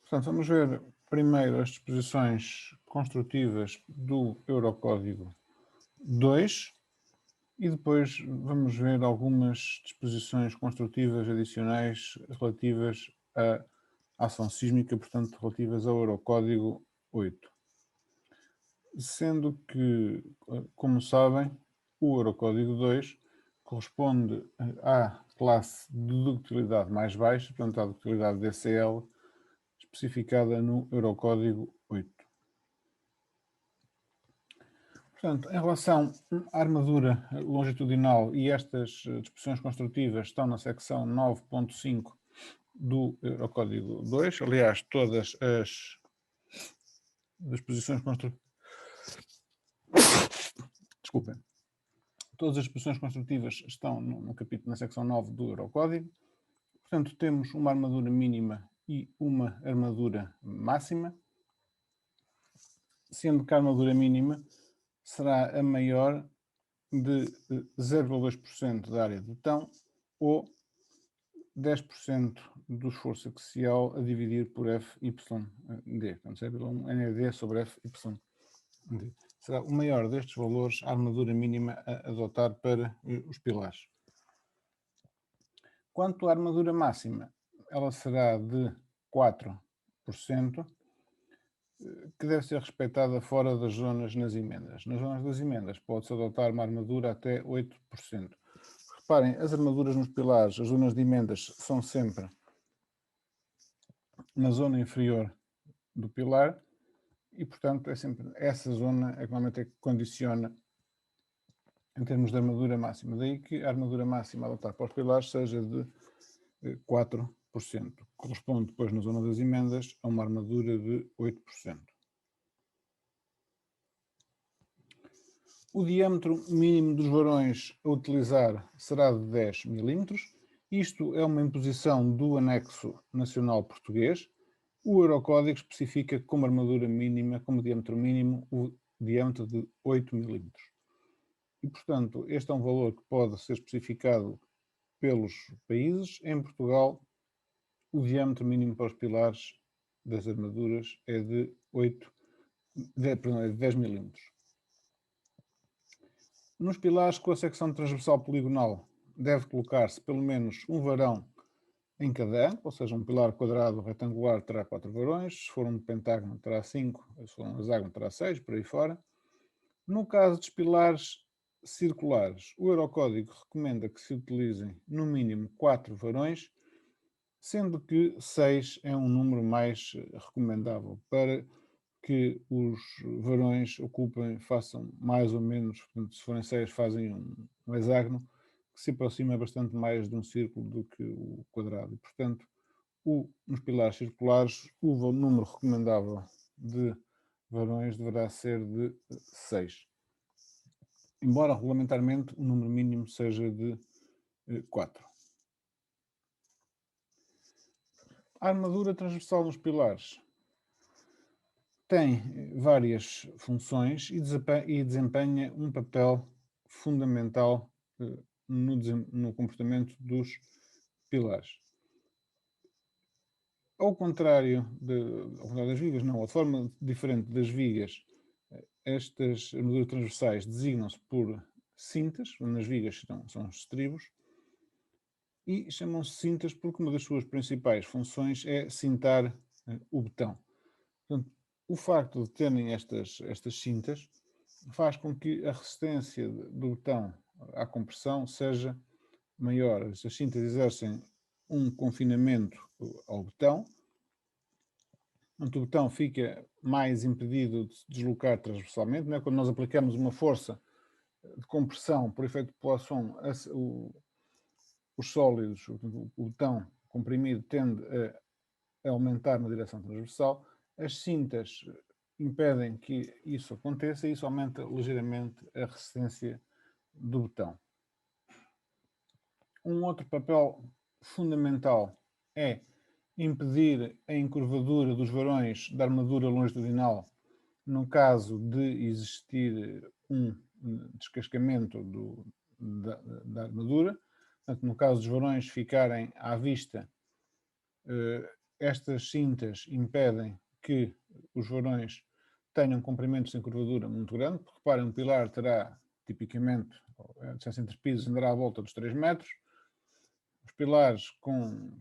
Portanto, vamos ver primeiro as disposições construtivas do Eurocódigo 2 e depois vamos ver algumas disposições construtivas adicionais relativas à ação sísmica, portanto, relativas ao Eurocódigo 8. Sendo que, como sabem, o Eurocódigo 2 corresponde à classe de ductilidade mais baixa, portanto, à ductilidade DCL, especificada no Eurocódigo 8. Portanto, em relação à armadura longitudinal, e estas disposições construtivas estão na secção 9.5 do Eurocódigo 2, aliás, todas as disposições construtivas, desculpem, todas as disposições construtivas estão no capítulo, na secção 9 do Eurocódigo. Portanto, temos uma armadura mínima e uma armadura máxima, sendo que a armadura mínima será a maior de 0,2% da área de botão ou 10% do esforço axial a dividir por FYD. Portanto, 0,1 NED sobre FYD. Será o maior destes valores a armadura mínima a adotar para os pilares. Quanto à armadura máxima, ela será de 4%, que deve ser respeitada fora das zonas nas emendas. Nas zonas das emendas pode-se adotar uma armadura até 8%. Reparem, as armaduras nos pilares, as zonas de emendas são sempre na zona inferior do pilar e, portanto, é sempre essa zona que normalmente é que condiciona em termos de armadura máxima. Daí que a armadura máxima a adotar para os pilares seja de 4%. Corresponde depois na zona das emendas a uma armadura de 8%. O diâmetro mínimo dos varões a utilizar será de 10 mm. Isto é uma imposição do anexo nacional português. O Eurocódigo especifica como armadura mínima, como diâmetro mínimo, o diâmetro de 8 mm. E, portanto, este é um valor que pode ser especificado pelos países. Em Portugal, o diâmetro mínimo para os pilares das armaduras é de 10 mm. Nos pilares com a secção transversal poligonal deve colocar-se pelo menos um varão em cada ângulo, ou seja, um pilar quadrado retangular terá 4 varões, se for um pentágono terá 5, se for um hexágono terá 6, por aí fora. No caso dos pilares circulares, o Eurocódigo recomenda que se utilizem no mínimo 4 varões, sendo que 6 é um número mais recomendável para que os varões ocupem, façam mais ou menos, portanto, se forem 6, fazem um hexágono que se aproxima bastante mais de um círculo do que o quadrado. E, portanto, nos pilares circulares, o número recomendável de varões deverá ser de 6. Embora regulamentarmente o número mínimo seja de 4. A armadura transversal nos pilares tem várias funções e desempenha um papel fundamental no comportamento dos pilares. Ao contrário das vigas, não, de forma diferente das vigas, estas armaduras transversais designam-se por cintas, nas vigas são os estribos, e chamam-se cintas porque uma das suas principais funções é cintar o betão. Portanto, o facto de terem estas cintas faz com que a resistência do betão à compressão seja maior. Estas cintas exercem um confinamento ao betão, portanto, o betão fica mais impedido de se deslocar transversalmente. Não é? Quando nós aplicamos uma força de compressão por efeito de Poisson, os sólidos, o betão comprimido tende a aumentar na direção transversal. As cintas impedem que isso aconteça e isso aumenta ligeiramente a resistência do betão. Um outro papel fundamental é impedir a encurvadura dos varões da armadura longitudinal no caso de existir um descascamento da armadura. Portanto, no caso dos varões ficarem à vista estas cintas impedem que os varões tenham comprimentos sem curvadura muito grande, porque reparem, um pilar terá, tipicamente, a distância entre pisos andará à volta dos 3 metros. Os pilares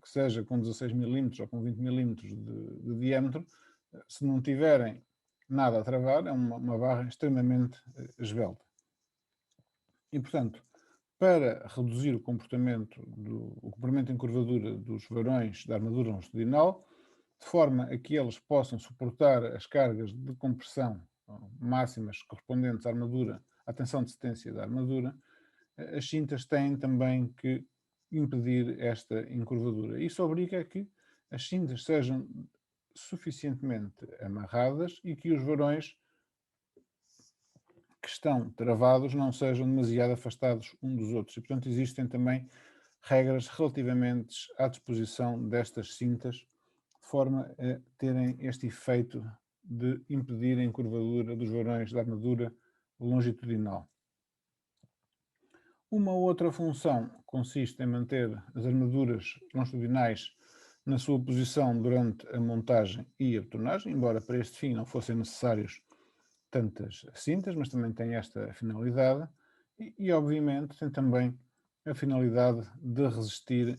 que seja com 16 milímetros ou com 20 milímetros de diâmetro, se não tiverem nada a travar, é uma barra extremamente esbelta. E, portanto, para reduzir o comprimento em curvadura dos varões da armadura longitudinal, de forma a que eles possam suportar as cargas de compressão máximas correspondentes à armadura, à tensão de cedência da armadura, as cintas têm também que impedir esta encurvadura. Isso obriga a que as cintas sejam suficientemente amarradas e que os varões que estão travados não sejam demasiado afastados uns dos outros. E, portanto, existem também regras relativamente à disposição destas cintas, de forma a terem este efeito de impedir a encurvadura dos varões da armadura longitudinal. Uma outra função consiste em manter as armaduras longitudinais na sua posição durante a montagem e a betonagem, embora para este fim não fossem necessários tantas cintas, mas também tem esta finalidade e obviamente tem também a finalidade de resistir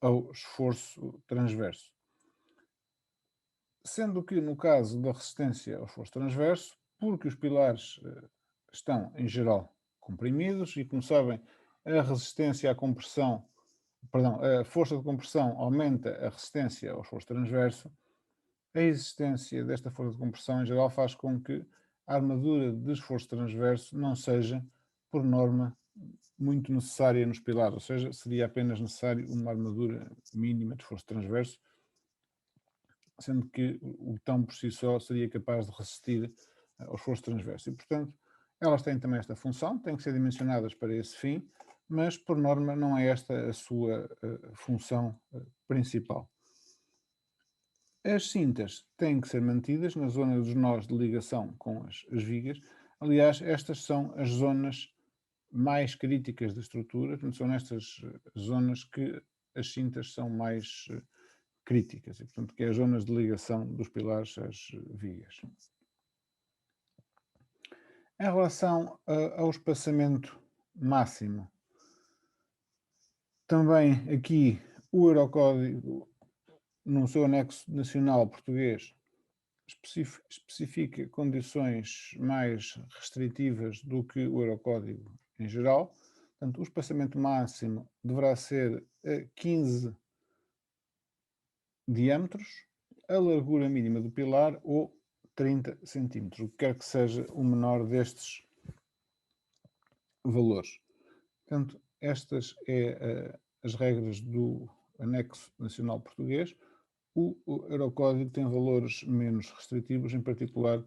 ao esforço transverso. Sendo que no caso da resistência ao esforço transverso, porque os pilares estão em geral comprimidos e, como sabem, a resistência à compressão, perdão, a força de compressão aumenta a resistência ao esforço transverso, a existência desta força de compressão em geral faz com que a armadura de esforço transverso não seja, por norma, muito necessária nos pilares, ou seja, seria apenas necessário uma armadura mínima de esforço transverso, sendo que o betão por si só seria capaz de resistir ao esforço transverso. E, portanto, elas têm também esta função, têm que ser dimensionadas para esse fim, mas, por norma, não é esta a sua função principal. As cintas têm que ser mantidas na zona dos nós de ligação com as vigas. Aliás, estas são as zonas mais críticas da estrutura, são nestas zonas que as cintas são mais críticas, e portanto que é as zonas de ligação dos pilares às vigas. Em relação ao espaçamento máximo, também aqui o Eurocódigo, no seu anexo nacional português, especifica condições mais restritivas do que o Eurocódigo em geral. Portanto, o espaçamento máximo deverá ser 15 diâmetros, a largura mínima do pilar ou 30 centímetros, o que quer que seja o menor destes valores. Portanto, estas são as regras do anexo nacional português. O Eurocódigo tem valores menos restritivos, em particular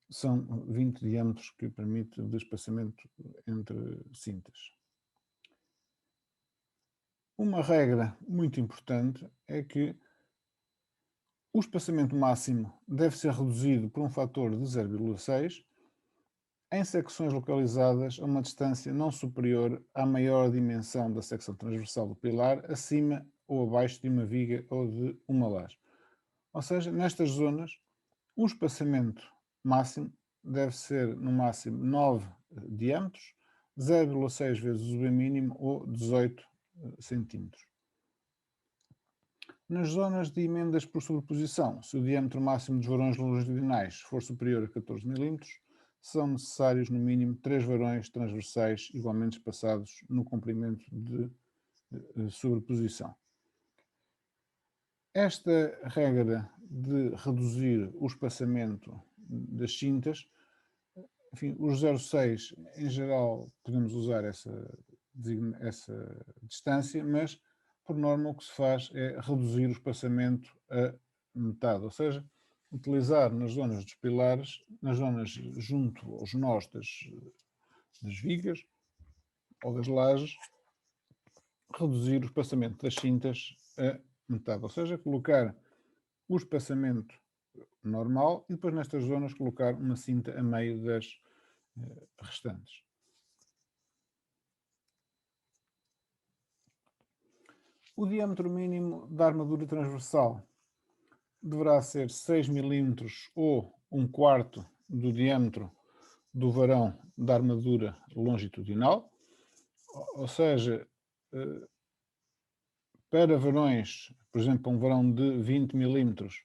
são 20 diâmetros que permite o espaçamento entre cintas. Uma regra muito importante é que o espaçamento máximo deve ser reduzido por um fator de 0,6 em secções localizadas a uma distância não superior à maior dimensão da secção transversal do pilar, acima ou abaixo de uma viga ou de uma laje. Ou seja, nestas zonas, o espaçamento máximo deve ser no máximo 9 diâmetros, 0,6 vezes o B mínimo ou 18 centímetros. Nas zonas de emendas por sobreposição, se o diâmetro máximo dos varões longitudinais for superior a 14 milímetros, são necessários no mínimo 3 varões transversais igualmente espaçados no comprimento de sobreposição. Esta regra de reduzir o espaçamento das cintas, enfim, os 0,6 em geral podemos usar essa distância, mas por norma o que se faz é reduzir o espaçamento a metade, ou seja, utilizar nas zonas dos pilares, nas zonas junto aos nós das vigas ou das lajes, reduzir o espaçamento das cintas a metade, ou seja, colocar o espaçamento normal e depois nestas zonas colocar uma cinta a meio das restantes. O diâmetro mínimo da armadura transversal deverá ser 6 milímetros ou 1/4 do diâmetro do varão da armadura longitudinal, ou seja, para varões, por exemplo, um varão de 20 milímetros,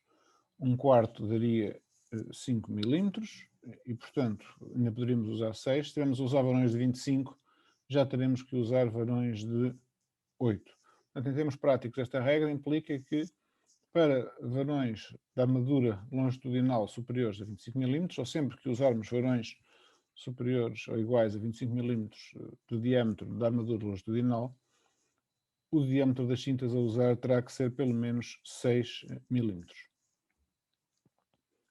1/4 daria 5 milímetros, e portanto ainda poderíamos usar 6. Se estivermos a usar varões de 25, já teremos que usar varões de 8. Portanto, em termos práticos, esta regra implica que para varões da armadura longitudinal superiores a 25 milímetros, ou sempre que usarmos varões superiores ou iguais a 25 milímetros de diâmetro da armadura longitudinal, o diâmetro das cintas a usar terá que ser pelo menos 6 milímetros.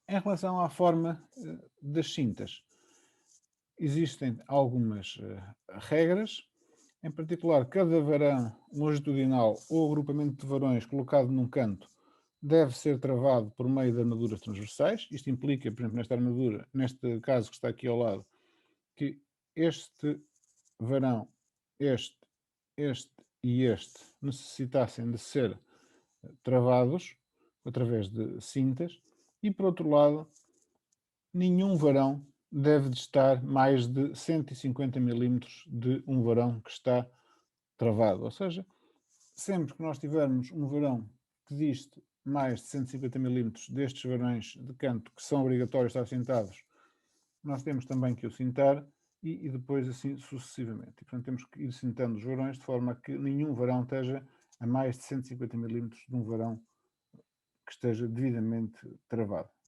Em relação à forma das cintas, existem algumas regras. Em particular, cada varão longitudinal ou agrupamento de varões colocado num canto deve ser travado por meio de armaduras transversais. Isto implica, por exemplo, nesta armadura, neste caso que está aqui ao lado, que este varão, este e este necessitassem de ser travados através de cintas, e por outro lado, nenhum varão deve de estar mais de 150 milímetros de um varão que está travado. Ou seja, sempre que nós tivermos um varão que diste mais de 150 milímetros destes varões de canto que são obrigatórios estar cintados, nós temos também que o cintar e depois assim sucessivamente. E, portanto, temos que ir cintando os varões de forma a que nenhum varão esteja a mais de 150 milímetros de um varão que esteja devidamente travado.